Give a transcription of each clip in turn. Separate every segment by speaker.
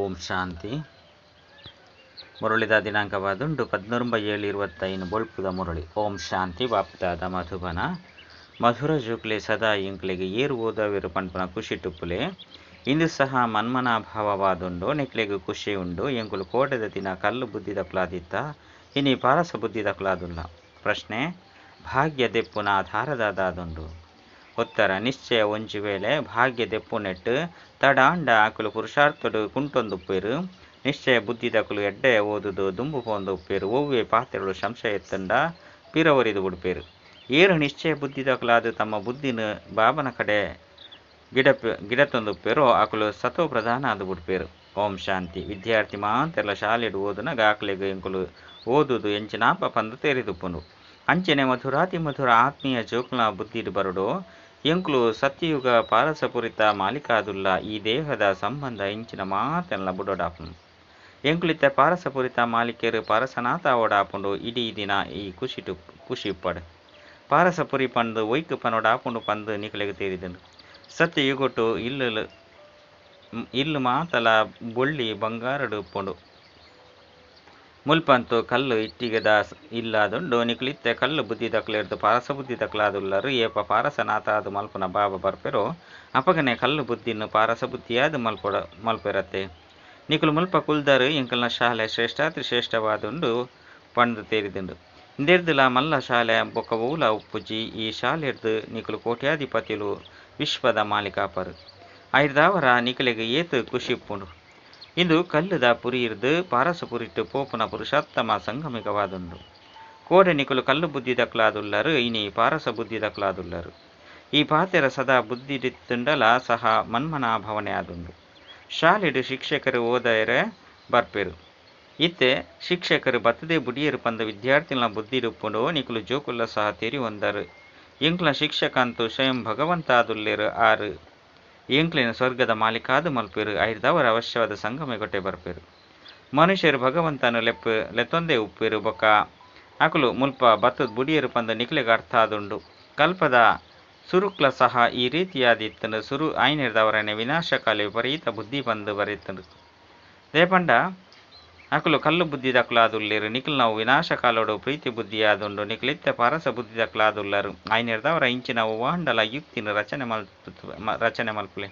Speaker 1: ಓಂ ಶಾಂತಿ. ಮುರಳಿದ ದಿನಾಂಕವಾದುಂಡು 14/7/25 ಬೊಳ್ಪುದ ಮುರಳಿ. ಓಂ ಶಾಂತಿ. ಬಾಪ್ತಾದ ಮಧುಬನ ಮಧುರ ಜೂಕ್ಲೆ ಸದಾ ಇಂಕ್ಲೆಗೆ ಏರು ಓದವಿರು ಪನ್ಪನ ಖುಷಿ ಟುಪ್ಪುಲೆ. ಇಂದು ಸಹ ಮನ್ಮನಾಭಾವವಾದುಂಡು ನೆಕ್ಲೆಗೆ ಖುಷಿ ಉಂಡು. ಎಂಕುಲು ಕೋಟದ ದಿನ ಕಲ್ಲು ಬುದ್ಧಿ ದಕ್ಲಾದಿತ್ತ ಇನಿ ಪಾರಸ ಬುದ್ಧಿ ದಕ್ಲಾದುಲ್ಲ. ಪ್ರಶ್ನೆ: ಭಾಗ್ಯ ದೆಪ್ಪುನ ಆಧಾರದಾದುಂಡು. ಉತ್ತರ: ನಿಶ್ಚಯ ಒಂಜಿ ವೇಳೆ ಭಾಗ್ಯ ದೆಪ್ಪು ನೆಟ್ಟು ತಡಾಂಡ ಆಕುಲು ಪುರುಷಾರ್ಥಡು ಕುಂಟೊಂದುಪ್ಪೇರು. ನಿಶ್ಚಯ ಬುದ್ಧಿ ದಕುಲು ಎಡ್ಡೆ ಓದುದು ದುಂಬು ಪೋಂದು ಉಪ್ಪೇರು. ಒವ್ವೇ ಪಾತ್ರೆಗಳು ಸಂಶಯ ಎತ್ತಂಡ ಪಿರವರಿದು ಬಿಡ್ಪೇರು. ಏರು ನಿಶ್ಚಯ ಬುದ್ಧಿ ದಕಲಾದು ತಮ್ಮ ಬುದ್ಧಿನ ಬಾಬನ ಕಡೆ ಗಿಡತೊಂದುಪ್ಪೇರೋ ಆಕುಲು ಸತೋ ಪ್ರಧಾನ ಅದು ಬಿಡ್ಪೇರು. ಓಂ ಶಾಂತಿ. ವಿದ್ಯಾರ್ಥಿ ಮಾತೆಲ್ಲ ಶಾಲೆಡು ಓದುನಾಗ ಆಕಲಿಗೆ ಎಂಕುಲು ಓದುದು ಎಂಚಿನಾಪ ಪಂದು ತೆರಿದುಪ್ಪುಂಡು. ಅಂಚನೆ ಮಧುರಾತಿ ಮಧುರ ಆತ್ಮೀಯ ಜೋಕ್ಲ ಬುದ್ಧಿಡು ಬರುಡು ಎಂಕುಲು ಸತ್ಯಯುಗ ಪಾರಸಪುರಿತ ಮಾಲಿಕಾದುಲ್ಲ. ಈ ದೇಹದ ಸಂಬಂಧ ಇಂಚಿನ ಮಾತೆಲ್ಲ ಬುಡೋಡಾಪುಂಡು. ಎಂಕುಲಿತ್ತ ಪಾರಸಪುರಿತ ಮಾಲಿಕೆರು ಪಾರಸನಾಥ ಓಡಾಪುಂಡು. ಇಡೀ ದಿನ ಈ ಖುಷಿ ಇಪ್ಪಡು ಪಾರಸಪುರಿ ಪಂದು ಒಯ್ಕು ಪನೋಡಾಪುಂಡು ಪಂದು ನಿಕಲೆಗೆ ತೇರಿದುಂಡು. ಸತ್ಯಯುಗೊಟ್ಟು ಇಲ್ಲು ಮಾತಲ ಬೊಳ್ಳಿ ಬಂಗಾರಡು ಉಪ್ಪುಂಡು. ಮುಲ್ಪಂತು ಕಲ್ಲು ಇಟ್ಟಿಗೆದ ಇಲ್ಲಾದುಂಡು. ನಿಕುಲಿತ್ತೆ ಕಲ್ಲು ಬುದ್ಧಿ ದಕ್ಲೆರ್ದು ಪಾರಸ ಬುದ್ಧಿ ದಕ್ಲಾದುಲ್ಲರು. ಏಪ ಪಾರಸನಾಥ ಅದು ಮಲ್ಪನ ಬಾಬ ಬರ್ಪೆರೋ ಅಪಗನೆ ಕಲ್ಲು ಬುದ್ಧಿನ್ನು ಪಾರಸ ಬುದ್ಧಿಯಾದು ಮಲ್ಪೆರತ್ತೆ. ನಿಕುಲು ಮುಲ್ಪ ಕುಲ್ದರು ಎಂಕಲ್ನ ಶಾಲೆ ಶ್ರೇಷ್ಠಾತಿ ಶ್ರೇಷ್ಠವಾದುಂಡು ಪಂದು ತೇರಿದುಂಡು. ಇಂದೆರ್ದುಲ ಮಲ್ಲ ಶಾಲೆ ಬೊಕ್ಕ ಊಲ ಉಪ್ಪುಜಿ. ಈ ಶಾಲೆರ್ದು ನಿಕುಲು ಕೋಟ್ಯಾಧಿಪತಿಲು ವಿಶ್ವದ ಮಾಲಿಕಾಪರು. ಐರ್ದಾವರ ನಿಕಲೆಗೆ ಏತು ಖುಷಿ ಇಪ್ಪುಂಡು. ಇಂದು ಕಲ್ಲುದ ಪುರಿ ಇರ್ದು ಪಾರಸ ಪುರಿಟ್ಟು ಪೋಪುನ ಪುರುಷೋತ್ತಮ ಸಂಗಮಿಕವಾದುಂಡು. ಕೋಡೆ ನಿಕುಲು ಕಲ್ಲು ಬುದ್ಧಿ ದಕ್ಲಾದುಲ್ಲರು ಇನಿ ಪಾರಸ ಬುದ್ಧಿ ದಕ್ಲಾದುಲ್ಲರು. ಈ ಪಾತೆರ ಸದಾ ಬುದ್ಧಿಡಿತ್ತುಂಡಲ ಸಹ ಮನ್ಮನಾಭವನೆ ಆದುಂಡು. ಶಾಲೆಡು ಶಿಕ್ಷಕರು ಓದರೆ ಬರ್ಪೆರು. ಇತ್ತೆ ಶಿಕ್ಷಕರು ಬತ್ತದೇ ಬುಡಿಯರು ಪಂದ ವಿದ್ಯಾರ್ಥಿಗಳ ಬುದ್ಧಿಡು ಉಪ್ಪುಂಡು. ನಿಕುಲು ಜೋಕುಲ್ಲ ಸಹ ತೆರಿ ಒಂದರು. ಎಂಕ್ಲ ಶಿಕ್ಷಕ ಅಂತೂ ಸ್ವಯಂ ಭಗವಂತ ಆದುಲ್ಲೇರು. ಆರು ಎಂಕ್ಲಿನ ಸ್ವರ್ಗದ ಮಾಲಿಕಾದು ಮಲ್ಪೇರು. ಐರ್ದವರ ಅವಶ್ಯವಾದ ಸಂಗಮೆ ಗೊಟ್ಟೆ ಬರ್ಪೇರು. ಮನುಷ್ಯರು ಭಗವಂತನು ಲೆತ್ತೊಂದೇ ಉಪ್ಪೇರು. ಬೊಕ್ಕ ಅಕುಲು ಮುಲ್ಪ ಬತ್ತದ ಬುಡಿಯರು ಪಂದ ನಿಕ್ಲೆಗೆ ಅರ್ಥ ಆದುಂಡು. ಕಲ್ಪದ ಸುರುಕ್ಲ ಸಹ ಈ ರೀತಿಯಾದಿತ್ತನು. ಸುರು ಐನಿರ್ದವರನೆ ವಿನಾಶಕಾಲ ವಿಪರೀತ ಬುದ್ಧಿ ಪಂದು ಬರೀತನು. ದೇಪಂಡ ಅಕುಲು ಕಲ್ಲು ಬುದ್ಧಿ ದಕ್ಲಾದುಲ್ಲೇರು. ನಿಖಿಲ್ ನಾವು ವಿನಾಶಕಾಲೋಡು ಪ್ರೀತಿ ಬುದ್ಧಿ ಆದುಂಡು. ನಿಖಿಲಿತ್ತೆ ಪಾರಸ ಬುದ್ಧಿ ದಕ್ಲಾದುಲ್ಲರು. ಐನಿರ್ದವರ ಇಂಚಿನ ವಾಂಡಲ ಯುಕ್ತಿನ ರಚನೆ ಮಲ್ಪಲೆ.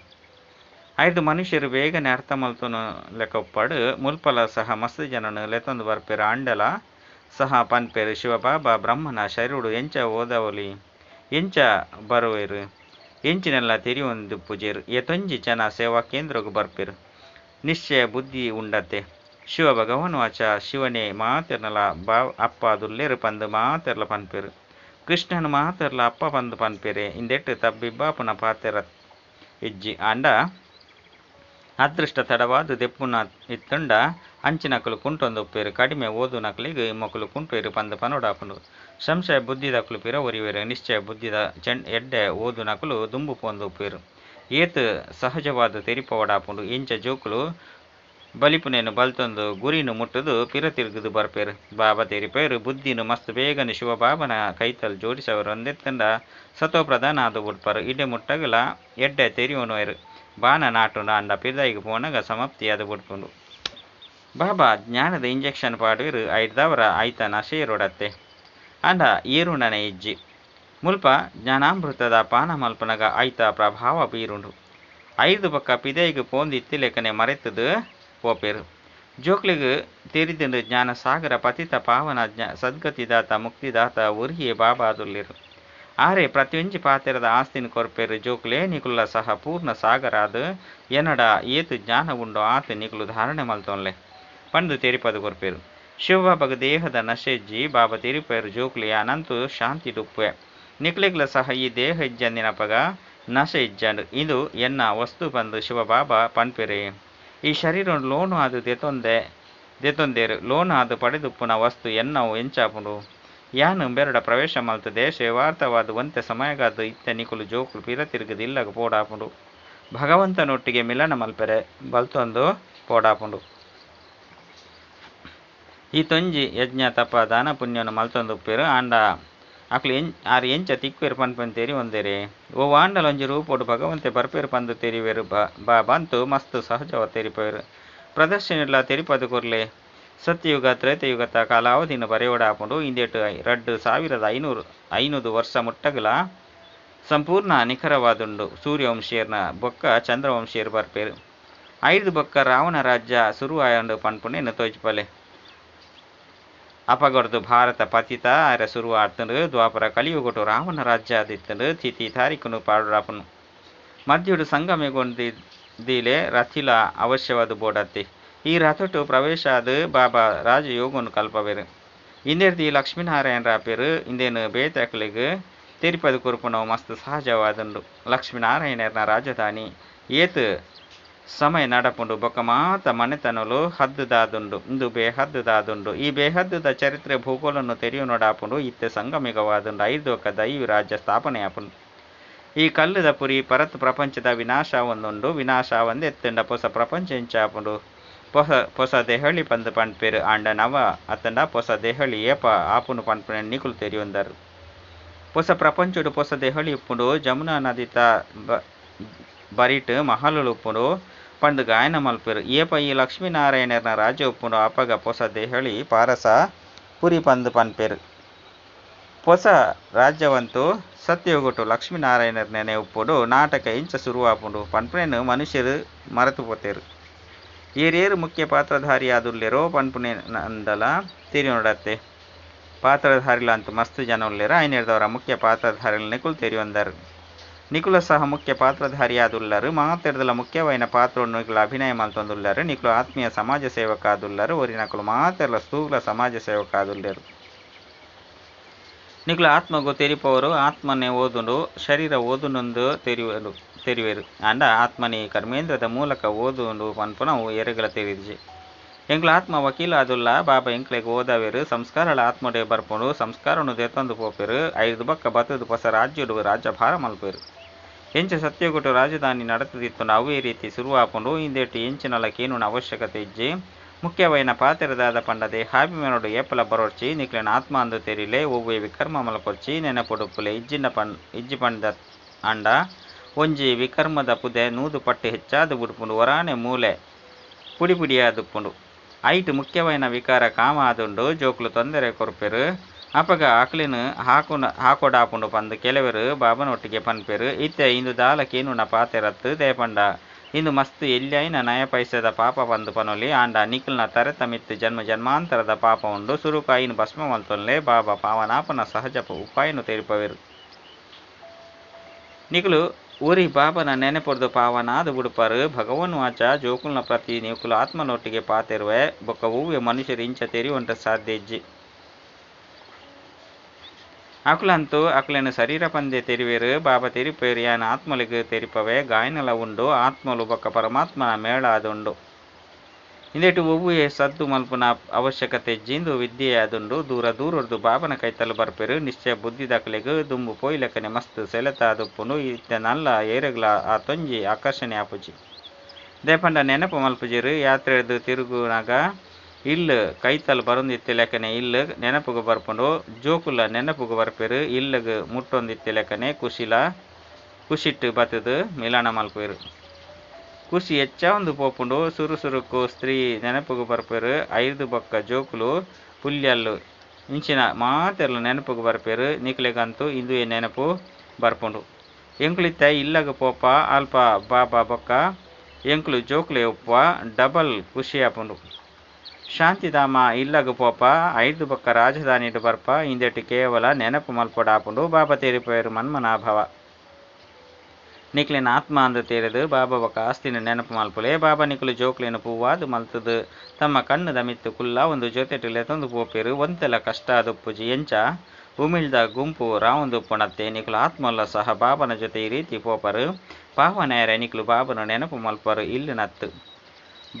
Speaker 1: ಐದು ಮನುಷ್ಯರು ಬೇಗನೆ ಅರ್ಥ ಮಲ್ತನು ಲೆಕ್ಕಪ್ಪಡು. ಮುಲ್ಪಲ ಸಹ ಮಸ್ತ್ ಜನನು ಲೆತ್ತೊಂದು ಬರ್ಪೇರು. ಅಂಡಲ ಸಹ ಪನ್ಪೇರು. ಶಿವಬಾಬಾ ಬ್ರಹ್ಮನ ಶರೀರುಡು ಎಂಚ ಓದವಲಿ ಎಂಚ ಬರುವೆರು ಎಂಚಿನೆಲ್ಲ ತೆರಿಯೊಂದು ಪೂಜೆರು. ಎತೊಂಜಿ ಜನ ಸೇವಾ ಕೇಂದ್ರಗೂ ಬರ್ಪೇರು. ನಿಶ್ಚಯ ಬುದ್ಧಿ ಉಂಡತೆ. ಶಿವ ಭಗವಾನ್ ವಾಚ ಶಿವನೇ ಮಾತೆರ್ನಲ ಅಪ್ಪ ದುಲ್ಲೇರು ಪಂದು ಮಾತೆರ್ಲ ಪನ್ಪೇರು. ಕೃಷ್ಣನು ಮಾತೆರ್ಲ ಅಪ್ಪ ಪಂದು ಪನ್ಪೇರೆ. ಇಂದೆಟ್ಟು ತಬ್ಬಿಬ್ಬಾಪುನ ಪಾತೆರ ಇಜ್ಜಿ ಅಂಡ ಅದೃಷ್ಟ ತಡವಾದು ದೆಪ್ಪುನ ಇತ್ತುಂಡ ಅಂಚಿನಕುಲು ಕುಂಟೊಂದುಪ್ಪೇರು. ಕಡಿಮೆ ಓದು ನಕಲಿಗೆ ಇಮ್ಮಕುಲು ಕುಂಟುವೆರು ಪಂದು ಪನೋಡಾಪುಂಡು. ಸಂಶಯ ಬುದ್ಧಿ ದಕುಲು ಪಿರ ಒರಿವೆರು. ನಿಶ್ಚಯ ಬುದ್ಧಿದ ಎಡ್ಡೆ ಓದು ನಕಲು ದುಂಬು ಪೋಂದು ಉಪ್ಪೇರು. ಏತು ಸಹಜವಾದ ತೆರಿಪವಡಾಪುಂಡು. ಎಂಚ ಜೋಕುಲು ಬಲಿಪುನೇನು ಬಲ್ತೊಂದು ಗುರಿನು ಮುಟ್ಟುದು ಪಿರ ತಿರುಗುದು ಬರ್ಪೇರು. ಬಾಬಾ ತೆರಿಪೇರು. ಬುದ್ಧಿನು ಮಸ್ತ್ ಬೇಗನೆ ಶಿವಬಾಬನ ಕೈತಲ್ ಜೋಡಿಸವರು ಒಂದೆತ್ತಂಡ ಸತೋ ಪ್ರಧಾನ ಆದು ಬಿಡ್ಪರು. ಇಡೆ ಮುಟ್ಟಗಲ ಎಡ್ಡೆ ತೆರಿಯೋನುವೆರು. ಬಾನ ನಾಟುಂಡ ಅಂಡ ಪಿದಾಯಿಗೆ ಪೋನಾಗ ಸಮಾಪ್ತಿ ಅದು ಬಿಡ್ಪುಂಡು. ಬಾಬಾ ಜ್ಞಾನದ ಇಂಜೆಕ್ಷನ್ ಪಾಡುವೆರು. ಐರ್ದವರ ಐತ ನಶೆಯರೊಡತ್ತೆ ಅಂಡ ಏರುಂಡನೆ ಇಜ್ಜಿ. ಮುಲ್ಪ ಜ್ಞಾನಾಮೃತದ ಪಾನ ಮಲ್ಪನಗ ಐತ ಪ್ರಭಾವ ಬೀರುಂಡು. ಐದು ಪಕ್ಕ ಪಿದಾಯಿಗೆ ಪೋಂದು ಇತ್ತಿಲೆಕ್ಕನೆ ಮರೆತದು ಪೋಪೇರು. ಜೋಕ್ಲಿಗೆ ತೆರಿದುಂಡು ಜ್ಞಾನ ಸಾಗರ ಪತಿತ ಪಾವನ ಸದ್ಗತಿದಾತ ಮುಕ್ತಿದಾತ ಉರಿಯೇ ಬಾಬಾ ಆದುಲ್ಲೇರು. ಆರೆ ಪ್ರತಿಯೊಂಜಿ ಪಾತೆರದ ಆಸ್ತಿನ ಕೊರ್ಪೇರು. ಜೋಕ್ಲೆ ನಿಕುಲ ಸಹ ಪೂರ್ಣ ಸಾಗರ ಅದು ಎನ್ನಡ ಏತು ಜ್ಞಾನ ಉಂಡು ಆತು ನಿಕುಲು ಧಾರಣೆ ಮಲ್ತೊನ್ಲೆ ಪಂದು ತೆರಿಪದು ಕೊರ್ಪೇರು. ಶಿವಬಾಬಾಗ ದೇಹದ ನಶೆಜ್ಜಿ ಬಾಬಾ ತೆರಿಪೇರು. ಜೋಕ್ಲೆ ಅನಂತು ಶಾಂತಿ ಡುಪ್ಪೆ ನಿಕ್ಲೆಗ್ಲ ಸಹ ಈ ದೇಹ ಇಜ್ಜಂದಿನಪಗ ನಶೆ ಇಜ್ಜಂಡು. ಇದು ಎನ್ನ ವಸ್ತು ಬಂದು ಶಿವಬಾಬಾ ಪನ್ಪೆರೆ. ಈ ಶರೀರ ಲೋನು ಅದು ದೆತೊಂದೇರು. ಲೋನು ಅದು ಪಡೆದುಪ್ಪುನ ವಸ್ತು ಎನ್ನವು ಎಂಚಾಪುಂಡು. ಯಾನು ಬೆರಡ ಪ್ರವೇಶ ಮಲ್ತದೆ ಸೇವಾರ್ಥವಾದ ಒಂತೆ ಸಮಯಗಾದ ಇತ್ತೆ ನಿಕುಲು ಜೋಕುಲು ಪಿರ ತಿರುಗದು ಇಲ್ಲಗ ಪೋಡಾಪುಂಡು. ಭಗವಂತನೊಟ್ಟಿಗೆ ಮಿಲನ ಮಲ್ಪೆರೆ ಬಲ್ತೊಂದು ಪೋಡಾಪುಂಡು. ಈ ತೊಂಜಿ ಯಜ್ಞ ತಪ ದಾನ ಪುಣ್ಯನು ಮಲ್ತೊಂದು ಉಪ್ಪೇರು. ಆಂಡ ಅಕ್ಲು ಆರು ಎಂಚ ತಿಕ್ವೇರು ಪನ್ಪನ್ ತೆರಿ ಒಂದೇರೆ. ಓ ಆಂಡಲ ಒಂಜಿ ರೂಪೋಡು ಭಗವಂತೆ ಬರ್ಪೇರು ಪಂದು ತೆರಿವೆರು. ಬಂತು ಮಸ್ತ್ ಸಹಜವ ತೆರಿಪೇರು. ಪ್ರದರ್ಶನಲ ತೆರಿಪದು ಕೊರ್ಲೆ ಸತ್ಯಯುಗ ತ್ರೇತಯುಗತ ಕಾಲಾವಧಿನ ಬರೆಯೋಡಾಪುಂಡು ಇಂದೇಟು 2500 ವರ್ಷ ಮುಟ್ಟಗಲ ಸಂಪೂರ್ಣ ನಿಖರವಾದುಂಡು ಸೂರ್ಯವಂಶೀಯರ್ನ ಬೊಕ್ಕ ಚಂದ್ರವಂಶೀಯರ್ ಬರ್ಪೇರು 5 ಬೊಕ್ಕ ರಾವಣ ರಾಜ್ಯ ಶುರುವಾಯಂಡು ಪನ್ಪುಂಡು ತೋಜ್ಪಲೆ ಅಪಗೊರ್ದು ಭಾರತ ಪತಿತ ಅರ ಶುರುವಾಡ್ತಂಡು ದ್ವಾಪರ ಕಲಿಯುಗೊಟ್ಟು ರಾವಣ ರಾಜ್ಯ ಆದಿತ್ತಂಡು ತಿಥಿ ತಾರೀಖನು ಪಾಡುರಾಪನು ಮಧ್ಯುಡು ಸಂಗಮೆಗೊಂದಿಲೆ ರಥಿಲ ಅವಶ್ಯವಾದ ಬೋಡತ್ತೆ ಈ ರಥಟು ಪ್ರವೇಶ ಅದು ಬಾಬಾ ರಾಜಯೋಗನು ಕಲ್ಪವೇರು ಇಂದೇರ್ತಿ ಲಕ್ಷ್ಮೀನಾರಾಯಣ ರಾಪೇರು ಇಂದೇನು ಬೇತಕಲಿಗೆ ತೆರಿಪದು ಕುರುಪುನವು ಮಸ್ತ್ ಸಹಜವಾದುಂಡು ಲಕ್ಷ್ಮೀನಾರಾಯಣರ್ನ ರಾಜಧಾನಿ ಏತು ಸಮಯ ನಡಪುಂಡು ಬೊಕ್ಕ ಮಾತ ಮನೆತನಲು ಹದ್ದುದಾದುಂಡು ಇಂದು ಬೇಹದ್ದುದಾದುಂಡು ಈ ಬೇಹದ್ದುದ ಚರಿತ್ರೆ ಭೂಗೋಳನ್ನು ತೆರೆಯು ನೋಡಾಪುಂಡು ಇತ್ತೆ ಸಂಗಮಿಗವಾದುಂಡು 5 ಒಕ್ಕ ದೈವಿ ರಾಜ್ಯ ಸ್ಥಾಪನೆ ಆಪುಂಡು ಈ ಕಲ್ಲುದ ಪುರಿ ಪರತ್ ಪ್ರಪಂಚದ ವಿನಾಶ ಒಂದುಂಡು ವಿನಾಶ ಒಂದೆತ್ತಂಡ ಹೊಸ ಪ್ರಪಂಚ ಎಂಚಾಪುಂಡು ಹೊಸ ದೆಹಳಿ ಪಂದು ಪಂಡ್ಪೇರು ಆಂಡ ನವ ಅತ್ತಂಡ ಹೊಸ ದೆಹಳಿ ಏಪ ಆಪುನು ಪಂಡ್ಪೆ ನಿಕುಲು ತೆರೆಯೊಂದರು ಹೊಸ ಪ್ರಪಂಚಡು ಹೊಸ ದೆಹಳಿ ಉಪ್ಪುಂಡು ಜಮುನಾ ನದಿತ ಬರಿಟ್ ಮಹಲು ಉಪ್ಪುಂಡು ಪಂದು ಗಾಯನ ಮಲ್ಪೇರು ಏಪ ಈ ಲಕ್ಷ್ಮೀನಾರಾಯಣರ್ನ ರಾಜ್ಯ ಉಪ್ಪುಂಡು ಅಪಗ ಹೊಸ ದೆಹಳಿ ಪಾರಸ ಪುರಿ ಪಂದು ಪನ್ಪೇರು ಹೊಸ ರಾಜ್ಯವಂತೂ ಸತ್ಯಯುಗೊಟ್ಟು ಲಕ್ಷ್ಮೀನಾರಾಯಣರ ನೆನೆ ಉಪ್ಪುಂಡು ನಾಟಕ ಇಂಚ ಶುರುವಾಪುಂಡು ಪನ್ಪುನೇನು ಮನುಷ್ಯರು ಮರೆತು ಪೋತೇರು ಏರೇರು ಮುಖ್ಯ ಪಾತ್ರಧಾರಿಯಾದುಲ್ಲೆರೋ ಪನ್ಪುನೆ ಅಂದಲ ತಿರಿ ನೋಡತ್ತೆ ಪಾತ್ರಧಾರಿಲಂತೂ ಮಸ್ತ್ ಜನ ಉಲ್ಲೆರ ಐನೇರ್ದವರ ಮುಖ್ಯ ಪಾತ್ರಧಾರಿಗಳು ನಿಕುಲ್ ತೆರಿಯೊಂದರು ನಿಕುಲ ಸಹ ಮುಖ್ಯ ಪಾತ್ರಧಾರಿಯಾದುಲ್ಲರು ಮಾತೆರ್ದಲ ಮುಖ್ಯವೈನ ಪಾತ್ರ ನಿಕುಲ ಅಭಿನಯ ಮಲ್ತೊಂದುಲ್ಲರು ನಿಕುಲು ಆತ್ಮೀಯ ಸಮಾಜ ಸೇವಕ ಆದುಲ್ಲರು ಒರಿ ನಕಲು ಮಾತೆರ್ಲ ಸ್ಥೂಲ ಸಮಾಜ ಸೇವಕ ಆದುಲ್ಲೆರು ನಿಕುಲು ಆತ್ಮಗು ತೆರಿಪವರು ಆತ್ಮನೆ ಓದುಂಡು ಶರೀರ ಓದುನೊಂದು ತೆರಿವೇರು ಅಂಡ ಆತ್ಮನಿ ಕರ್ಮೇಂದ್ರದ ಮೂಲಕ ಓದುಂಡು ಪನ್ಪುನವು ಎರೆಗಳ ತೆರಿಜಿ ಎಂಕ್ಲ ಆತ್ಮ ವಕೀಲ ಆದುಲ್ಲ ಬಾಬಾ ಎಂಕ್ಲೆಗೆ ಓದವೇರು ಸಂಸ್ಕಾರಳ ಆತ್ಮಡೆ ಬರ್ಪುಂಡು ಸಂಸ್ಕಾರನು ದೆತ್ತೊಂದು ಪೋಪೇರು 5 ಬಕ್ಕ ಬತ್ತದು ಹೊಸ ರಾಜ್ಯಡು ರಾಜ್ಯಭಾರ ಮಲ್ಪೇರು ಎಂಚ ಸತ್ಯಗೊಟ್ಟು ರಾಜಧಾನಿ ನಡತದಿತ್ತು ಅವೇ ರೀತಿ ಶುರುವಾಪುಂಡು ಇಂದೇಟು ಎಂಚಿನಲ ಕೇನುನ ಅವಶ್ಯಕತೆ ಇಜ್ಜಿ ಮುಖ್ಯವೈನ ಪಾತೆರದಾದ ಪಂಡದೆ ಹಾಬಿಮೆನೋಡು ಏಪಲ ಬರೋಡ್ಚಿ ನಿಕ್ಲೆನ ಆತ್ಮ ಅಂದು ತೆರಿಲೆ ಒವ್ವೆ ವಿಕರ್ಮ ಮಲಕೊರ್ಚಿ ನೆನಪೊಡುಪುಲೆ ಇಜ್ಜಿ ಪಂಡ ಅಂಡ ಒಂಜಿ ವಿಕರ್ಮದ ಪುದೆ ನೂದು ಪಟ್ಟು ಹೆಚ್ಚಾದು ಬುಡುಪುಂಡು ವರಾನೆ ಮೂಲೆ ಪುಡಿ ಪುಡಿಯಾದುಪ್ಪುಂಡು ಐಟ್ ಮುಖ್ಯವೈನ ವಿಕಾರ ಕಾಮ ಆದುಂಡು ಜೋಕ್ಲು ತೊಂದರೆ ಕೊರ್ಪೆರು ಅಪಗ ಆಕ್ಲಿನ ಹಾಕೊಡಾಪುಂಡು ಪಂದು ಕೆಲವರು ಬಾಬನೊಟ್ಟಿಗೆ ಪನ್ಪೆರು ಇತ್ತೆ ಇಂದು ದಾಲಕೇನುನ ಪಾತೆರತ್ತು ದೇಪಂಡ ಇಂದು ಮಸ್ತ್ ಎಲ್ಯಾಯಿನ ನಯ ಪೈಸದ ಪಾಪ ಪಂದು ಪನೊಲಿ ಆಂಡ ನಿಖಲ್ನ ತರೆತ ಮಿತ್ತು ಜನ್ಮ ಜನ್ಮಾಂತರದ ಪಾಪ ಉಂಡು ಸುರುಕಾಯಿನ ಭಸ್ಮ ಮಲ್ತೊನ್ಲೆ ಬಾಬಾ ಪಾವನಾಪನ ಸಹಜ ಉಪಾಯನು ತೆರಿಪವೆರು ನಿಖಲು ಊರಿ ಬಾಬನ ನೆನೆಪೊರ್ದು ಪಾವನಾದ ಬುಡುಪರು ಭಗವನ್ ವಾಚ ಜೋಕುಲ್ನ ಪ್ರತಿ ನಿಖಲು ಆತ್ಮನೊಟ್ಟಿಗೆ ಪಾತೆರುವೆ ಬೊಕ್ಕ ಹೂವೆ ಮನುಷ್ಯರು ಇಂಚ ತೆರಿಯುವಂಟ ಸಾಧ್ಯ ಇಜ್ಜಿ ಅಕ್ಲಂತೂ ಅಕ್ಲೆನ ಶರೀರ ಪಂದೆ ತೆರಿವೇರು ಬಾಬಾ ತೆರಿಪೇರು ಯಾನ ಆತ್ಮಲಿಗೆ ತೆರಿಪವೆ ಗಾಯನಲ ಉಂಡು ಆತ್ಮಲು ಬೊಕ್ಕ ಪರಮಾತ್ಮನ ಮೇಳ ಆದುಂಡು ಇಂದೇಟು ಒವ್ವೆ ಸದ್ದು ಮಲ್ಪುನ ಅವಶ್ಯಕತೆ ಜಿಂದು ವಿದ್ಯೆ ಆದುಂಡು ದೂರದ್ದು ಬಾಬನ ಕೈತಲು ಬರ್ಪೇರು ನಿಶ್ಚಯ ಬುದ್ಧಿ ದಕ್ಲೆಗೆ ದುಂಬು ಪೋಯ್ಲಕನೆ ಮಸ್ತ್ ಸೆಲೆತಾದುಪ್ಪುನು ಇತ್ತ ನಲ್ಲ ಏರೆಗ್ಲ ಆ ತೊಂಜಿ ಆಕರ್ಷಣೆ ಆಪುಜಿ ದೇಪಂಡ ನೆನಪು ಮಲ್ಪುಜಿರು ಯಾತ್ರೆದು ತಿರುಗುನಾಗ ಇಲ್ಲು ಕೈತಲು ಬರೊಂದಿತ್ತೆ ಲೆಕ್ಕನೆ ಇಲ್ಲು ನೆನಪುಗು ಬರ್ಪುಂಡು ಜೋಕುಲ ನೆನಪುಗು ಬರ್ಪೇರು ಇಲ್ಲುಗು ಮುಟ್ಟೊಂದಿತ್ತೆ ಲೆಕ್ಕನೆ ಕುಶಿಟ್ಟು ಬತ್ತದು ಮಿಲನ ಮಲ್ಪೇರು ಖುಷಿ ಹೆಚ್ಚ ಒಂದು ಪೋಪುಂಡು ಸುರುಕು ಸ್ತ್ರೀ ನೆನಪುಗು ಬರ್ಪೇರು 5 ಬೊಕ್ಕ ಜೋಕುಲು ಪುಲ್ಯಲ್ಲು ಇಂಚಿನ ಮಾತೆರ್ಲು ನೆನಪುಗು ಬರ್ಪೇರು ನಿಕ್ಲೆಗಂತೂ ಇಂದು ನೆನಪು ಬರ್ಪುಂಡು ಎಂಕ್ಲಿತ್ತ ಇಲ್ಲಗ ಪೋಪ ಅಲ್ಪ ಬಾಬಾ ಬೊಕ್ಕ ಎಂಕ್ಲು ಜೋಕುಲೆ ಉಪ್ಪ ಡಬಲ್ ಖುಷಿ ಆಪುಂಡು ಶಾಂತಿಧಾಮ ಇಲ್ಲಗ ಪೋಪ 5 ಬೊಕ್ಕ ರಾಜಧಾನಿಡು ಬರ್ಪ ಇಂದೆಟ್ಟು ಕೇವಲ ನೆನಪು ಮಲ್ಪೊಡಾಪುಂಡು ಬಾಬಾ ತೆರಿಪೇರು ಮನ್ಮನಾಭವ ನಿಕ್ಲಿನ ಆತ್ಮ ಅಂದು ತೇರದು ಬಾಬಾ ಬೊಕ್ಕ ಆಸ್ತಿನ ನೆನಪು ಮಲ್ಪುಲೆ ಬಾಬಾ ನಿಕ್ಲು ಜೋಕ್ಲಿನ ಪೂವಾದು ಮಲ್ತದು ತಮ್ಮ ಕಣ್ಣದ ಮಿತ್ತು ಕುಲ್ಲ ಒಂದು ಜೊತೆಟಿಲೆ ತಂದು ಪೋಪೇರು ಒಂತೆಲ ಕಷ್ಟ ಆದುಪ್ಪುಜಿ ಎಂಚ ಉಮಿಳ್ದ ಗುಂಪು ರಾವಂದುಪ್ಪುಣತ್ತೆ ನಿಕ್ಲು ಆತ್ಮಲ್ಲ ಸಹ ಬಾಬನ ಜೊತೆ ಈ ರೀತಿ ಪೋಪರು ಪಾವನೇರ ನಿಕ್ಲು ಬಾಬನ ನೆನಪು ಮಲ್ಪರು ಇಲ್ಲಿ ನತ್ತು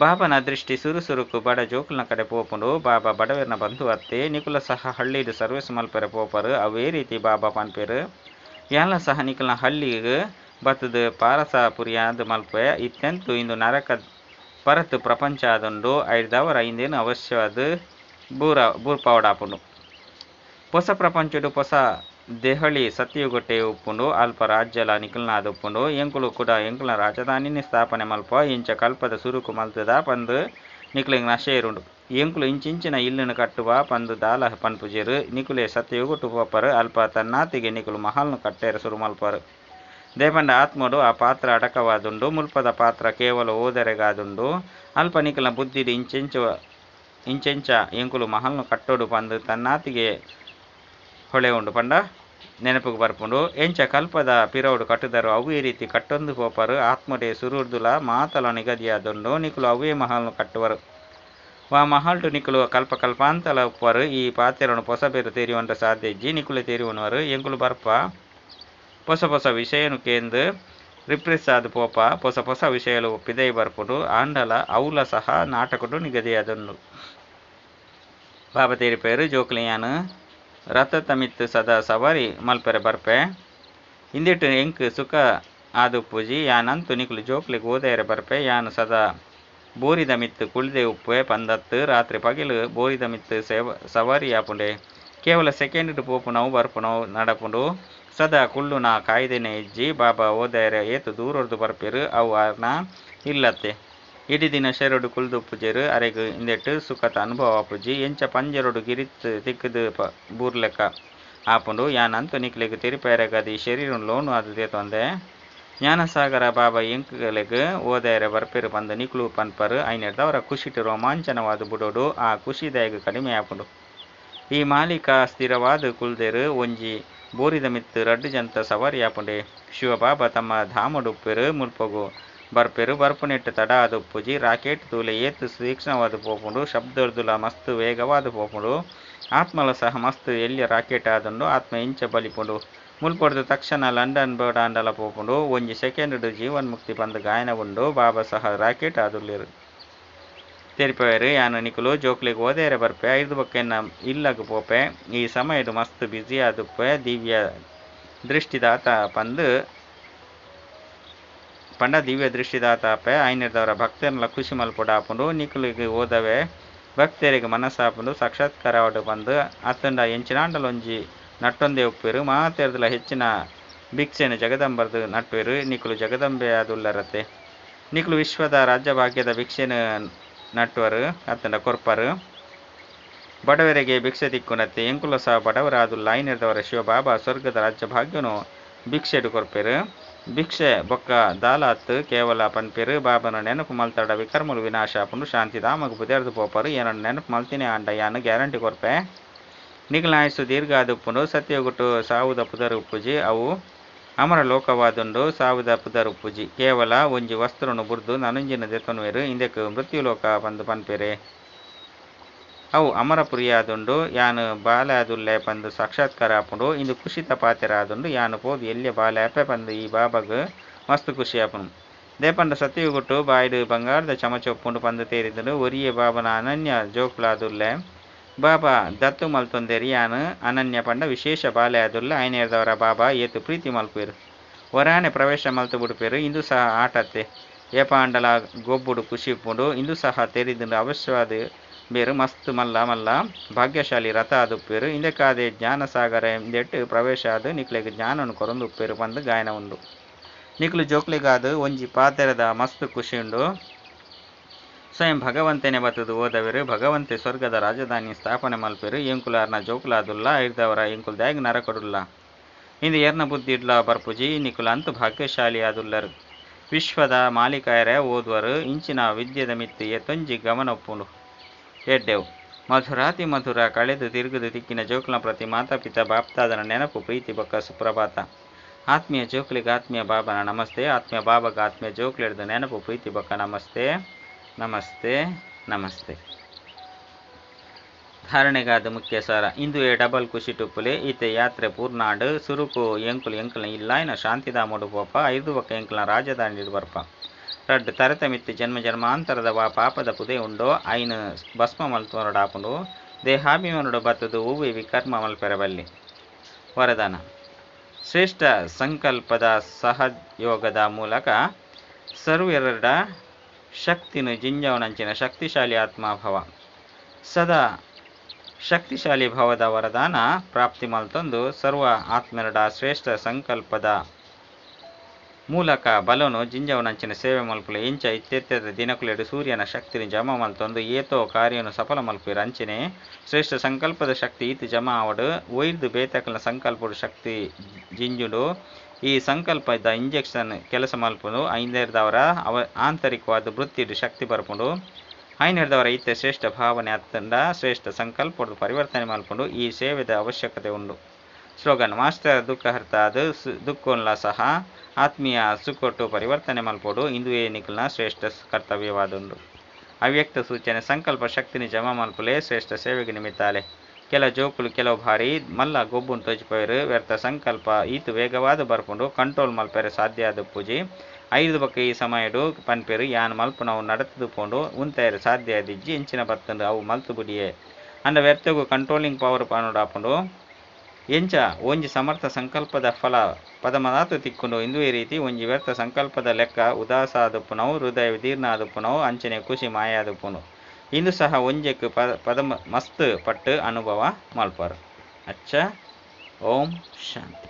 Speaker 1: ಬಾಬನ ದೃಷ್ಟಿ ಸುರುಕು ಬಡ ಜೋಕುಲ್ನ ಕಡೆ ಪೋಪುಂಡು ಬಾಬಾ ಬಡವೆರ್ನ ಬಂಧು ಅತ್ತೆ ನಿಕುಲ ಸಹ ಹಳ್ಳಿಡು ಸರ್ವಿಸ್ ಮಲ್ಪೆರೆ ಪೋಪರು ಅವೇ ರೀತಿ ಬಾಬಾ ಪನ್ಪೇರು ಎಲ್ಲ ಸಹ ನಿಕಲ್ನ ಹಳ್ಳಿಗೆ ಬತ್ತದು ಪಾರಸ ಪುರಿಯಾದ ಮಲ್ಪೆ ಇತ್ತೆಂತು ಇಂದು ನರಕ ಪರತ್ ಪ್ರಪಂಚ ಆದುಂಡು ಐದವರ ಇಂದೇನು ಅವಶ್ಯವಾದ ಬೂರ್ಪಾವಡಾಪುಂಡು ಹೊಸ ಪ್ರಪಂಚಡು ಹೊಸ ದೆಹಲಿ ಸತ್ಯುಗೊಟ್ಟೆ ಉಪ್ಪುಂಡು ಅಲ್ಪ ರಾಜ್ಯಲ ನಿಖಲ್ನಾದ ಉಪ್ಪುಂಡು ಎಂಕುಲು ಕೂಡ ಎಂಕುಲ ರಾಜಧಾನಿನಿ ಸ್ಥಾಪನೆ ಮಲ್ಪ ಇಂಚ ಕಲ್ಪದ ಸುರುಕು ಮಲ್ತದ ಪಂದು ನಿಕ್ಲಿಗೆ ನಶೇರುಂಡು ಎಂಕುಲು ಇಂಚಿಂಚಿನ ಇಲ್ಲುನು ಕಟ್ಟುವ ಪಂದು ದಾಲ ಪನ್ಪುಜೆರು ನಿಕುಲೆ ಸತ್ಯುಗೊಟ್ಟು ಪೋಪರು ಅಲ್ಪ ತನ್ನಾತಿಗೆ ನಿಕುಲು ಮಹಲ್ನು ಕಟ್ಟೇರ ಸುರು ಮಲ್ಪರು ದೇಪಂಡ ಆತ್ಮಡು ಆ ಪಾತ್ರ ಅಡಕವಾದುಂಡು ಮುಲ್ಪದ ಪಾತ್ರ ಕೇವಲ ಓದರೆಗಾದುಂಡು ಅಲ್ಪ ನಿಕಲ ಬುದ್ಧಿಡಿ ಇಂಚೆಂಚ ಎಂಕುಲು ಮಹಲ್ನು ಕಟ್ಟೋಡು ಪಂದು ತನ್ನಾತಿಗೆ ಹೊಳೆ ಉಂಡು ಪಂಡ ನೆನಪಿಗೆ ಬರ್ಪುಂಡು ಎಂಚ ಕಲ್ಪದ ಪಿರವುಡು ಕಟ್ಟುದರು ಅವೇ ರೀತಿ ಕಟ್ಟೊಂದು ಪೋಪರು ಆತ್ಮಡೆ ಸುರುರ್ದುಲ ಮಾತಲ ನಿಗದಿಯಾದುಂಡು ನಿಕುಲು ಅವೇ ಮಹಲ್ನು ಕಟ್ಟುವರು ವಾ ಮಹಲ್ಟು ನಿಕುಲು ಕಲ್ಪ ಕಲ್ಪಾಂತಲ ಉಪ್ಪರು ಈ ಪಾತೆರನು ಪೊಸಬೇರು ತೆರಿಯುವಂತ ಸಾಧ್ಯ ಇಜ್ಜಿ ನಿಕುಲು ತೆರಿಯುವನವರು ಎಂಕುಲು ಬರ್ಪ ಹೊಸ ಹೊಸ ವಿಷಯನು ಕೇಂದು ರಿಪ್ರೆಸ್ ಆದ ಪೋಪ ಹೊಸ ಹೊಸ ವಿಷಯಲು ಒಪ್ಪಿದೈ ಬರ್ಪುಡು ಆಂಡಲ ಅವುಲ ಸಹ ನಾಟಕಡು ನಿಗದಿಯಾದುಂಡು ಬಾಬಾ ತೇರಿಪೇರು ಜೋಕ್ಲಿಯಾನು ರಥ ತಮಿತ್ ಸದಾ ಸವಾರಿ ಮಲ್ಪೆರೆ ಬರ್ಪೆ ಇಂದಿಟ್ಟು ಎಂಕ್ ಸುಖ ಆದು ಪೂಜಿ ಯಾನಂತು ನಿಕುಲು ಜೋಕ್ಲಿಗೆ ಓದೇರೆ ಬರ್ಪೆ ಯಾನು ಸದಾ ಬೋರಿದ ಮಿತ್ತು ಕುಳಿದೆ ಉಪ್ಪೆ ಪಂದತ್ತು ರಾತ್ರಿ ಪಗಿಲು ಬೋರಿದ ಮಿತ್ತು ಸವಾರಿ ಆಪುಂಡೆ ಕೇವಲ ಸೆಕೆಂಡ್ ಪೋಪುನವು ಬರ್ಪುನವು ನಡಪುಂಡು ಸದಾ ಕುಳ್ಳು ನಾ ಕಾಯ್ದೆನೆ ಇಜ್ಜಿ ಬಾಬಾ ಓದೇರೆ ಏತು ದೂರೊರ್ದು ಬರ್ಪೆರು ಅವು ಅರ್ನ ಇಲ್ಲತ್ತೆ ಇಡೀ ದಿನ ಶೆರಡು ಕುಳ್ದು ಪೂಜೆರು ಅರೆಗು ಇಂದೆಟ್ಟು ಸುಖತ ಅನುಭವ ಪೂಜಿ ಎಂಚ ಪಂಜರೊಡು ಗಿರಿತ್ ತಿಕ್ಕದು ಬೂರ್ಲೆಕ್ಕ ಆಪುಂಡು ಯಾನಂತು ನಿಕ್ಲೆಗ್ ತಿರುಪೇರೆಗದಿ ಶರೀರನ್ ಲೋನು ಅದು ತೇತೊಂದೆ ಜ್ಞಾನಸಾಗರ ಬಾಬಾ ಎಂಕಲೆಗ್ ಓದೇರೆ ಬರ್ಪೆರು ಪಂದು ನಿಕ್ಲು ಪನ್ಪರು ಐನೆಡ್ದವರ ಖುಷಿಟು ರೋಮಾಂಚನವಾದ ಬುಡೋಡು ಆ ಖುಷಿದಾಯಗ ಕಡಿಮೆ ಆಪುಂಡು ಈ ಮಾಲೀಕ ಸ್ಥಿರವಾದ ಕುಲ್ದೆರು ಒಂಜಿ ಬೋರಿದ ಮಿತ್ತು ರಡ್ಡು ಜಂತ ಸವಾರಿ ಆಪುಂಡೆ ಶಿವಬಾಬಾ ತಮ್ಮ ಧಾಮಡುಪ್ಪೆರು ಮುಲ್ಪಗು ಬರ್ಪೆರು ಬರ್ಪುನೆಟ್ಟು ತಡ ಆದ ಉಪ್ಪುಜಿ ರಾಕೆಟ್ ತೂಲೆ ಏತು ತೀಕ್ಷ್ಣವಾದ ಪೋಪುಂಡು ಶಬ್ದರ್ದುಲ ಮಸ್ತ್ ವೇಗವಾದ ಪೋಪುಂಡು ಆತ್ಮಲ ಸಹ ಮಸ್ತ್ ಎಲ್ಲಿಯ ರಾಕೆಟ್ ಆದುಂಡು ಆತ್ಮ ಇಂಚ ಬಲಿಪುಂಡು ಮುಲ್ಪೊಡ್ದು ತಕ್ಷಣ ಲಂಡನ್ ಬೋಡಾಂಡಲ ಪೋಪುಂಡು ಒಂಜಿ ಸೆಕೆಂಡ್ ಜೀವನ್ಮುಕ್ತಿ ಬಂದು ಗಾಯನ ಉಂಡು ಬಾಬಾ ಸಹ ರಾಕೆಟ್ ಆದುಲ್ಲೇರು ತೆರಿಪೇರು ಯಾನು ನಿಕುಲು ಜೋಕ್ಲಿಗೆ ಓದೇರೆ ಬರ್ಪೆ 5 ಬಕ್ಕೆನ್ನ ಇಲ್ಲಗ ಪೋಪೆ ಈ ಸಮಯಡು ಮಸ್ತ್ ಬ್ಯುಸಿ ಆದುಪ್ಪೆ ದಿವ್ಯ ದೃಷ್ಟಿದಾತ ಪಂಡ ದಿವ್ಯ ದೃಷ್ಟಿದಾತಾಪೆ ಐನಿರ್ದವರ ಭಕ್ತರನ್ಲ ಖುಷಿ ಮಲ್ಪೊಡಾಪುಂಡು ನಿಕುಲಿಗೆ ಓದವೆ ಭಕ್ತರಿಗೆ ಮನಸ್ಸಾಪುಂಡು ಸಾಕ್ಷಾತ್ಕಾರವಾಡು ಬಂದು ಅತ್ತಂಡ ಎಂಚಿನಾಂಡಲೊಂಜಿ ನಟ್ಟೊಂದೇ ಉಪ್ಪೆರು ಮಾತೆರ್ದಲ ಹೆಚ್ಚಿನ ಭಿಕ್ಷೆನು ಜಗದಂಬರ್ದು ನಟ್ಟುವೆರು ನಿಕುಲು ಜಗದಂಬೆ ಆದುಲ್ಲರತೆ ನಿಕುಲು ವಿಶ್ವದ ರಾಜ್ಯಭಾಗ್ಯದ ಭಿಕ್ಷೆನು ನಟ್ಟುವರು ಅತ್ತಂಡ ಕೊರ್ಪರು ಬಡವರಿಗೆ ಭಿಕ್ಷೆ ತಿಕ್ಕುನತ್ತೆ ಎಂಕುಲ ಸಹ ಬಡವರಾದುಲ್ಲ ಐನಿರ್ದವರ ಶಿವಬಾಬಾ ಸ್ವರ್ಗದ ರಾಜ್ಯ ಭಾಗ್ಯನು ಭಿಕ್ಷೆಡು ಕೊರ್ಪೆರು ಭಿಕ್ಷೆ ಬೊಕ್ಕ ದಾಲಾತ್ ಕೇವಲ ಪನ್ಪೆರು ಬಾಬನ ನೆನಪು ಮಲ್ತಡ ವಿಕರ್ಮಲು ವಿನಾಶ ಆಪುಂಡು ಶಾಂತಿಧಾಮಗು ಬುದೆರ್ದು ಪೋಪರು ಏನನ್ನು ನೆನಪು ಮಲ್ತಿನೇ ಆಂಡ ಯಾನು ಗ್ಯಾರಂಟಿ ಕೊರ್ಪೆ ನಿಖಿಲ ಆಯಸ್ಸು ದೀರ್ಘ ಆದುಪ್ಪುಂಡು ಸತ್ಯಗುಟ್ಟು ಸಾವುದ ಪುದರು ಉಪ್ಪುಜಿ ಅವು ಅಮರ ಲೋಕವಾದುಂಡು ಸಾವುದ ಪುದರು ಉಪ್ಪುಜಿ ಕೇವಲ ಒಂಜಿ ವಸ್ತ್ರನು ಬುರ್ದು ನನಂಜಿನ ದೆತೊನುವೆರು ಇಂದೆಕ್ ಮೃತ್ಯುಲೋಕ ಬಂದು ಪನ್ಪೆರೆ ಅವು ಅಮರಪುರಿಯಾದುಂಡು ಯಾನು ಬಾಲೆ ಆದುಲ್ಲೆ ಪಂದು ಸಾಕ್ಷಾತ್ಕಾರ ಆಪುಂಡು ಇಂದು ಖುಷಿತ ಪಾತೆರ ಆದುಂಡು ಯಾನು ಪೋದು ಎಲ್ಲಿಯ ಬಾಲೆ ಆಪೆ ಪಂದು ಈ ಬಾಬಾಗ ಮಸ್ತ್ ಖುಷಿ ಆಪುಂಡು ದೇಪಂಡ ಸತ್ಯಗುಟ್ಟು ಬಾಯ್ಡು ಬಂಗಾರದ ಚಮಚೊಪ್ಪುಂಡು ಪಂದು ತೇರಿದನು ಒರಿಯೆ ಬಾಬನ ಅನನ್ಯ ಜೋಕ್ಲಾದುಲ್ಲೆ ಬಾಬಾ ದತ್ತು ಮಲ್ತೊಂದೆರಿ ಯಾನು ಅನನ್ಯ ಪಂಡ ವಿಶೇಷ ಬಾಲೆ ಆದುಲ್ಲ ಐನೇರ್ದವರ ಬಾಬಾ ಏತು ಪ್ರೀತಿ ಮಲ್ಪೇರು ಹೊರಾನೆ ಪ್ರವೇಶ ಮಲ್ತು ಬಿಡುಪೇರು ಇಂದು ಸಹ ಆಟತ್ತೆ ಏಪಾಂಡಲ ಗೊಬ್ಬುಡು ಖುಷಿ ಇಪ್ಪುಂಡು ಇಂದು ಸಹ ತೆರಿದು ಅವಶ್ಯವಾದ ಬೇರು ಮಸ್ತ್ ಮಲ್ಲ ಭಾಗ್ಯಶಾಲಿ ರಥ ಆದುಪ್ಪೇರು ಇಂದಕ್ಕಾದೆ ಜ್ಞಾನ ಸಾಗರ ಎಂದೆಟ್ಟು ಪ್ರವೇಶ ಆದು ನಿಕ್ಲೆಗ್ ಜ್ಞಾನನು ಕೊರಂದು ಉಪ್ಪೇರು ಬಂದು ಗಾಯನ ಉಂಡು ನಿಕ್ಲು ಜೋಕ್ಲಿಗಾದು ಒಂಜಿ ಪಾತೆರದ ಮಸ್ತ್ ಖುಷಿ ಉಂಡು ಸ್ವಯಂ ಭಗವಂತನೇ ಬತ್ತದು ಓದವೆರು ಭಗವಂತೆ ಸ್ವರ್ಗದ ರಾಜಧಾನಿ ಸ್ಥಾಪನೆ ಮಲ್ಪೆರು ಎಂಕುಲಾರ್ನ ಜೋಕುಲಾದುಲ್ಲ ಐರ್ದವರ ಎಂಕುಲ್ ದ್ಯಾಗ್ ನರಕೊಡುಲ್ಲ ಇಂದು ಎರ್ನ ಬುದ್ಧಿ ಇಡ್ಲ ಬರ್ಪುಜಿ ನಿಕುಲ ಅಂತು ಭಾಗ್ಯಶಾಲಿ ಆದುಲ್ಲರು ವಿಶ್ವದ ಮಾಲೀಕಾಯರೇ ಓದುವರು ಇಂಚಿನ ವಿದ್ಯೆದ ಮಿತ್ತು ಎತ್ತೊಂಜಿ ಗಮನ ಒಪ್ಪುಂಡು ಎಡ್ಡೆವು ಮಧುರಾತಿ ಮಧುರ ಕಳೆದು ತಿರುಗುದು ತಿಕ್ಕಿನ ಜೋಕುಲ ಪ್ರತಿ ಮಾತಾಪಿತ ಬಾಪ್ತಾದನ ನೆನಪು ಪ್ರೀತಿ ಬೊಕ್ಕ ಸುಪ್ರಭಾತ ಆತ್ಮೀಯ ಜೋಕ್ಲಿಗೆ ಆತ್ಮೀಯ ಬಾಬನ ನಮಸ್ತೆ ಆತ್ಮೀಯ ಬಾಬಾಗ ಆತ್ಮೀಯ ಜೋಕ್ಲಿಡ್ದು ನೆನಪು ಪ್ರೀತಿ ಬೊಕ್ಕ ನಮಸ್ತೆ ನಮಸ್ತೆ ನಮಸ್ತೆ ಧಾರಣೆಗಾದ ಮುಖ್ಯ ಸಾರ ಇಂದು ಡಬಲ್ ಖುಷಿ ಟುಪ್ಪುಲೆ ಈತೆ ಯಾತ್ರೆ ಪೂರ್ಣಾಡು ಸುರುಕು ಎಂಕುಲ ಇಲ್ಲಾಯ್ನ ಶಾಂತಿಧಾಮೋಡು ಪೋಪ 5 ಬೊಕ್ಕ ಎಂಕುಲ ರಾಜಧಾನಿ ಬರ್ಪ ರಡ್ಡು ತರತ ಮಿತ್ತು ಜನ್ಮ ಜನ್ಮಾಂತರದ ವಾ ಪಾಪದ ಪುದೆ ಉಂಡೋ ಐನು ಭಸ್ಮ ಮಲ್ತುವರಡಾಪುಂಡು ದೇಹಾಭಿಮಾನುಡು ಬತ್ತದು ಹೂವಿ ವಿಕರ್ಮ ಮಲ್ಪೆರಬಲ್ಲಿ ವರದಾನ ಶ್ರೇಷ್ಠ ಸಂಕಲ್ಪದ ಸಹಯೋಗದ ಮೂಲಕ ಸರ್ವೆರಡ ಶಕ್ತಿನು ಜಿಂಜವನಂಚಿನ ಶಕ್ತಿಶಾಲಿ ಆತ್ಮಾಭವ ಸದಾ ಶಕ್ತಿಶಾಲಿ ಭಾವದ ವರದಾನ ಪ್ರಾಪ್ತಿ ಮಲ್ತೊಂದು ಸರ್ವ ಆತ್ಮರಡ ಶ್ರೇಷ್ಠ ಸಂಕಲ್ಪದ ಮೂಲಕ ಬಲನು ಜಿಂಜವನಂಚಿನ ಸೇವೆ ಮಲ್ಪುಲೆ ಇಂಚ ಇತ್ತೆತ್ತದ ದಿನಕುಲೆಡು ಸೂರ್ಯನ ಶಕ್ತಿನಿ ಜಮ ಮಲ್ತೊಂದು ಏತೋ ಕಾರ್ಯನು ಸಫಲ ಮಲ್ಪುವೆರ್ ಅಂಚನೆ ಶ್ರೇಷ್ಠ ಸಂಕಲ್ಪದ ಶಕ್ತಿ ಈತು ಜಮ ಆವಡು ಒಯ್ದು ಬೇತಕಲ್ನ ಸಂಕಲ್ಪಡು ಶಕ್ತಿ ಜಿಂಜುಡು ಈ ಸಂಕಲ್ಪದ ಇಂಜೆಕ್ಷನ್ ಕೆಲಸ ಮಲ್ಪುಂಡು ಐನೆರ್ದವರ ಆಂತರಿಕವಾದ ವೃತ್ತಿಡು ಶಕ್ತಿ ಬರ್ಪುಂಡು ಐನೆರ್ದವರ ಈತೆ ಶ್ರೇಷ್ಠ ಭಾವನೆ ಅತ್ತಂಡ ಶ್ರೇಷ್ಠ ಸಂಕಲ್ಪಡು ಪರಿವರ್ತನೆ ಮಲ್ಪುಂಡು ಈ ಸೇವೆದ ಅವಶ್ಯಕತೆ ಉಂಡು. ಸ್ಲೋಗನ್ ಮಾಸ್ಟರ್ ದುಃಖ ಹರ್ತಾದ ದುಃಖೋನ್ಲ ಸಹ ಆತ್ಮೀಯ ಸುಕೊಟ್ಟು ಪರಿವರ್ತನೆ ಮಲ್ಪೋಡು ಇಂದು ಏನಿಕಲ್ನ ಶ್ರೇಷ್ಠ ಕರ್ತವ್ಯವಾದುಂಡು. ಅವ್ಯಕ್ತ ಸೂಚನೆ ಸಂಕಲ್ಪ ಶಕ್ತಿನಿ ಜಮ ಮಲ್ಪುಲೆ ಶ್ರೇಷ್ಠ ಸೇವೆಗೆ ನಿಮಿತ್ತಾಲೆ ಕೆಲ ಜೋಕುಲು ಕೆಲವು ಬಾರಿ ಮಲ್ಲ ಗೊಬ್ಬುಂಡು ತೊಜಿಪೋಯರು ವ್ಯರ್ಥ ಸಂಕಲ್ಪ ಈತು ವೇಗವಾದ ಬರ್ಪುಂಡು ಕಂಟ್ರೋಲ್ ಮಲ್ಪೆರೆ ಸಾಧ್ಯ ಆದ ಪೂಜಿ ಐದು ಬಕ್ಕ ಈ ಸಮಯಡು ಪನ್ಪೆರು ಯಾನ್ ಮಲ್ಪುನವು ನಡತದು ಪೋಂಡು ಉಂತೈರು ಸಾಧ್ಯ ಆದಿಜ್ಜಿ ಎಂಚಿನ ಬತ್ತಂಡು ಅವು ಮಲ್ತು ಬುಡಿಯೇ ಅಂಡ ವ್ಯರ್ಥಗೂ ಕಂಟ್ರೋಲಿಂಗ್ ಪವರ್ ಪಾನುಡಾಪುಂಡು ಎಂಚ ಒಂಜಿ ಸಮರ್ಥ ಸಂಕಲ್ಪದ ಫಲ ಪದಮದಾತು ತಿಕ್ಕೊಂಡು ಇಂದು ಈ ರೀತಿ ಒಂಜಿ ವ್ಯರ್ಥ ಸಂಕಲ್ಪದ ಲೆಕ್ಕ ಉದಾಸ ಆದುಪ್ಪುನವು ಹೃದಯ ವಿದೀರ್ಣ ಆದುಪ್ಪುನವು ಅಂಚನೆ ಖುಷಿ ಮಾಯ ಆದುಪ್ಪುನು ಇಂದು ಸಹ ಒಂಜೆಕ್ ಪದ ಮಸ್ತ್ ಪಟ್ಟು ಅನುಭವ ಮಲ್ಪರು. ಅಚ್ಚ ಓಂ ಶಾಂತಿ.